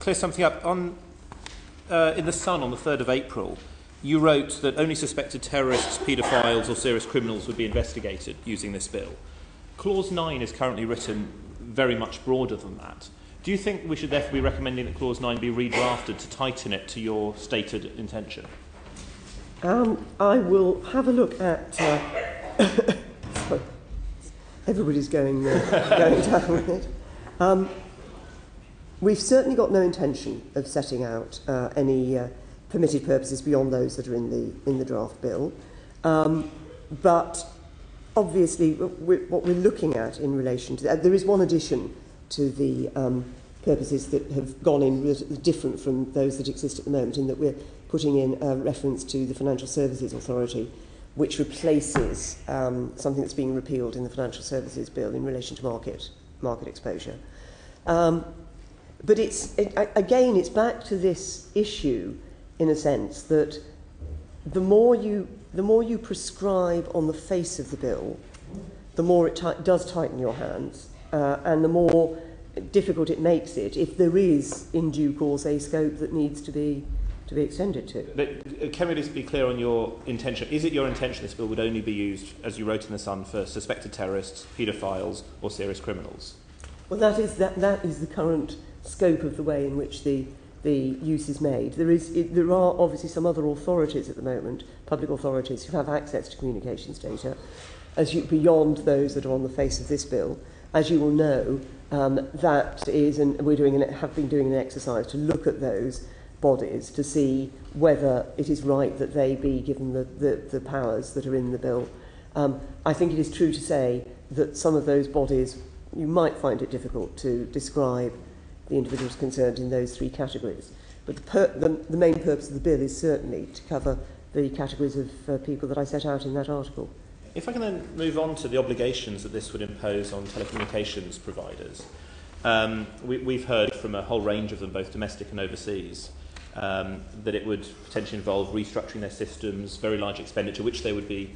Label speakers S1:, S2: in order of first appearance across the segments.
S1: clear something up. In The Sun on the 3rd of April, you wrote that only suspected terrorists, paedophiles or serious criminals would be investigated using this bill. Clause 9 is currently written very much broader than that. Do you think we should therefore be recommending that Clause 9 be redrafted to tighten it to your stated intention?
S2: I will have a look at... sorry. Everybody's going down with it. We've certainly got no intention of setting out any permitted purposes beyond those that are in the draft bill. But obviously, what we're looking at in relation to that, there is one addition to the purposes that have gone in different from those that exist at the moment, in that we're putting in a reference to the Financial Services Authority, which replaces something that's being repealed in the Financial Services Bill in relation to market exposure. But again, it's back to this issue, in a sense, that the more you prescribe on the face of the bill, the more it does tighten your hands, and the more difficult it makes it if there is, in due course, a scope that needs to be extended to.
S1: But can we just be clear on your intention? Is it your intention this bill would only be used, as you wrote in The Sun, for suspected terrorists, paedophiles or serious criminals?
S2: Well, that is the current scope of the way in which the use is made. There are obviously some other authorities at the moment, public authorities, who have access to communications data, beyond those that are on the face of this bill. As you will know, that is, and have been doing an exercise to look at those bodies to see whether it is right that they be given the powers that are in the bill. I think it is true to say that some of those bodies, you might find it difficult to describe the individuals concerned in those three categories. But the main purpose of the bill is certainly to cover the categories of people that I set out in that article.
S1: If I can then move on to the obligations that this would impose on telecommunications providers. We've heard from a whole range of them, both domestic and overseas, that it would potentially involve restructuring their systems, very large expenditure, which they would be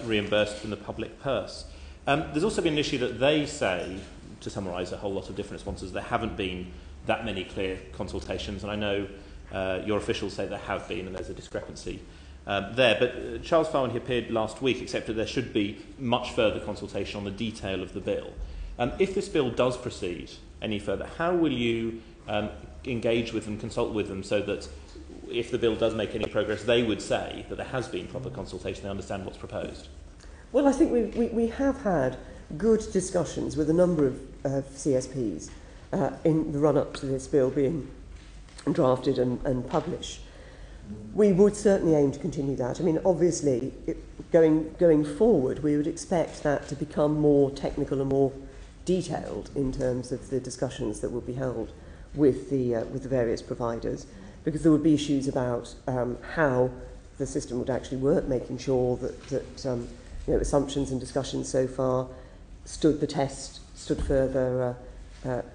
S1: reimbursed from the public purse. There's also been an issue that they say, to summarise a whole lot of different responses, there haven't been that many clear consultations, and I know your officials say there have been, and there's a discrepancy there. But Charles Farr, when he appeared last week, accepted there should be much further consultation on the detail of the bill. If this bill does proceed any further, how will you engage with them, consult with them, so that if the bill does make any progress, they would say that there has been proper consultation, they understand what's proposed?
S2: Well, I think we have had good discussions with a number of CSPs in the run-up to this bill being drafted and published. We would certainly aim to continue that. I mean, obviously, going forward, we would expect that to become more technical and more detailed in terms of the discussions that will be held with the various providers, because there would be issues about how the system would actually work, making sure that assumptions and discussions so far stood the test, stood further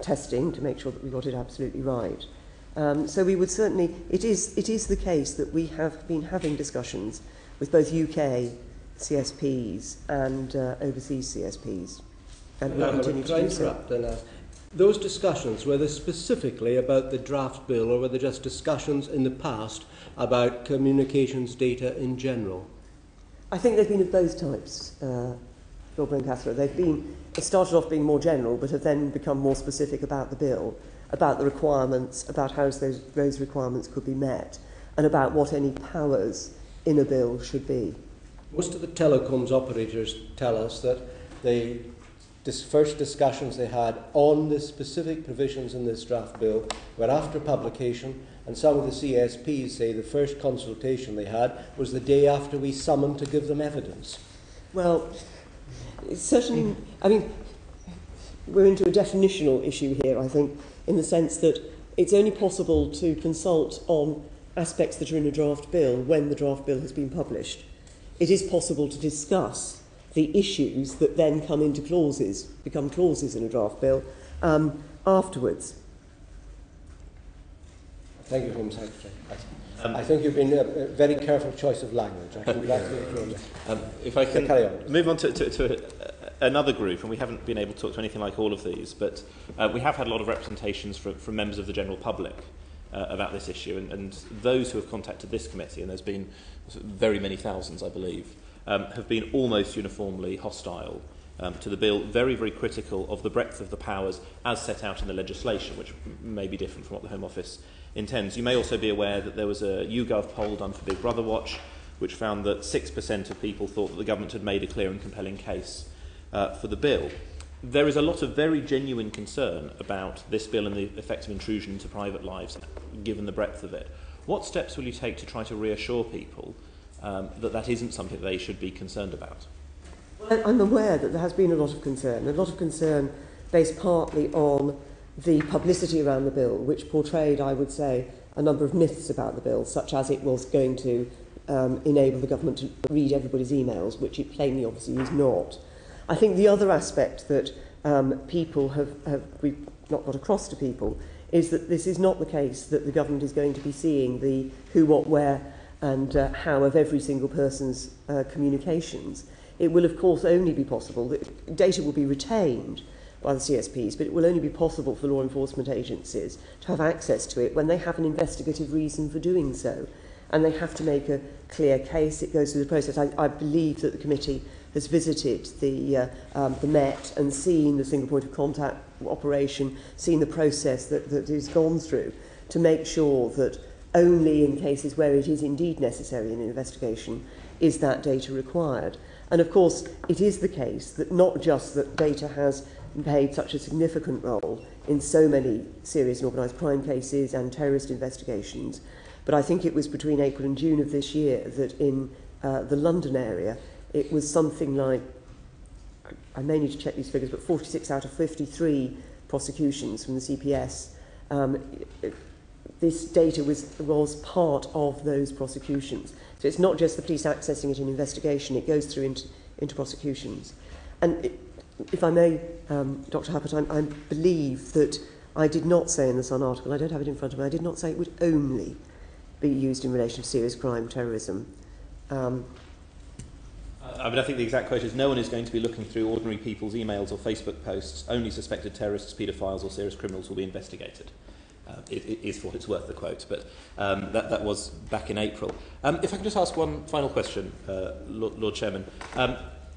S2: testing to make sure that we got it absolutely right. So we would certainly, it is the case that we have been having discussions with both UK CSPs and overseas CSPs, and we'll continue to do so.
S3: Those discussions, were they specifically about the draft bill, or were they just discussions in the past about communications data in general?
S2: I think they've been of both types, Gilbert and Cathro. It started off being more general, but have then become more specific about the bill, about the requirements, about how those requirements could be met, and about what any powers in a bill should be.
S3: Most of the telecoms operators tell us that the first discussions they had on the specific provisions in this draft bill were after publication, and some of the CSPs say the first consultation they had was the day after we summoned to give them evidence.
S2: Well, certainly, I mean, we're into a definitional issue here, I think, in the sense that it's only possible to consult on aspects that are in a draft bill when the draft bill has been published. It is possible to discuss the issues that then become clauses in a draft bill afterwards.
S3: Thank you, Home Secretary. I think you've been a very careful choice of language. I congratulate you on that.
S1: If I can
S3: carry on.
S1: Move on to another group, and we haven't been able to talk to anything like all of these, but we have had a lot of representations from members of the general public about this issue, and those who have contacted this committee, and there's been very many thousands, I believe, have been almost uniformly hostile to the bill, very, very critical of the breadth of the powers as set out in the legislation, which may be different from what the Home Office intends. You may also be aware that there was a YouGov poll done for Big Brother Watch, which found that 6% of people thought that the government had made a clear and compelling case for the bill. There is a lot of very genuine concern about this bill and the effective intrusion into private lives, given the breadth of it. What steps will you take to try to reassure people that that isn't something they should be concerned about?
S2: Well, I'm aware that there has been a lot of concern based partly on the publicity around the bill, which portrayed, I would say, a number of myths about the bill, such as it was going to enable the government to read everybody's emails, which it plainly obviously is not. I think the other aspect that people we've not got across to people is that this is not the case that the government is going to be seeing the who, what, where and how of every single person's communications. It will of course only be possible that data will be retained by the CSPs, but it will only be possible for law enforcement agencies to have access to it when they have an investigative reason for doing so. And they have to make a clear case. It goes through the process. I believe that the committee has visited the Met and seen the single point of contact operation, seen the process that is gone through to make sure that only in cases where it is indeed necessary in an investigation is that data required. And of course, it is the case that not just that data has played such a significant role in so many serious and organised crime cases and terrorist investigations, but I think it was between April and June of this year that in the London area, it was something like, I may need to check these figures, but 46 out of 53 prosecutions from the CPS. This data was part of those prosecutions. So it's not just the police accessing it in investigation, it goes through into prosecutions. And if I may, Dr. Huppert, I believe that I did not say in the Sun article, I don't have it in front of me, I did not say it would only be used in relation to serious crime, terrorism.
S1: I think the exact quote is, no one is going to be looking through ordinary people's emails or Facebook posts. Only suspected terrorists, paedophiles or serious criminals will be investigated. It is for what it's worth, the quote, but that was back in April. If I could just ask one final question, Lord Chairman.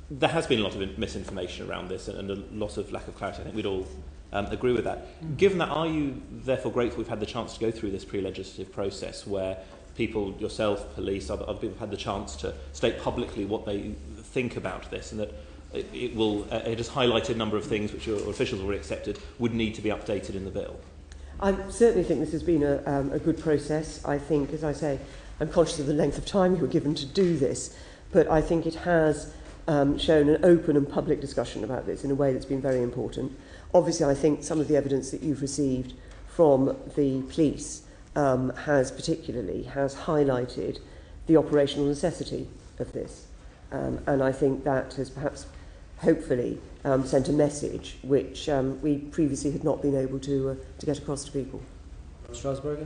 S1: There has been a lot of misinformation around this and a lot of lack of clarity. I think we'd all agree with that. Given that, are you therefore grateful we've had the chance to go through this pre-legislative process where people, yourself, police, other people have had the chance to state publicly what they think about this, and that it has highlighted a number of things which your officials already accepted would need to be updated in the bill?
S2: I certainly think this has been a good process. I think, as I say, I'm conscious of the length of time you were given to do this, but I think it has shown an open and public discussion about this in a way that's been very important. Obviously, I think some of the evidence that you've received from the police has highlighted the operational necessity of this. And I think that has perhaps, hopefully, sent a message which we previously had not been able to get across to people.
S3: Strasbourg?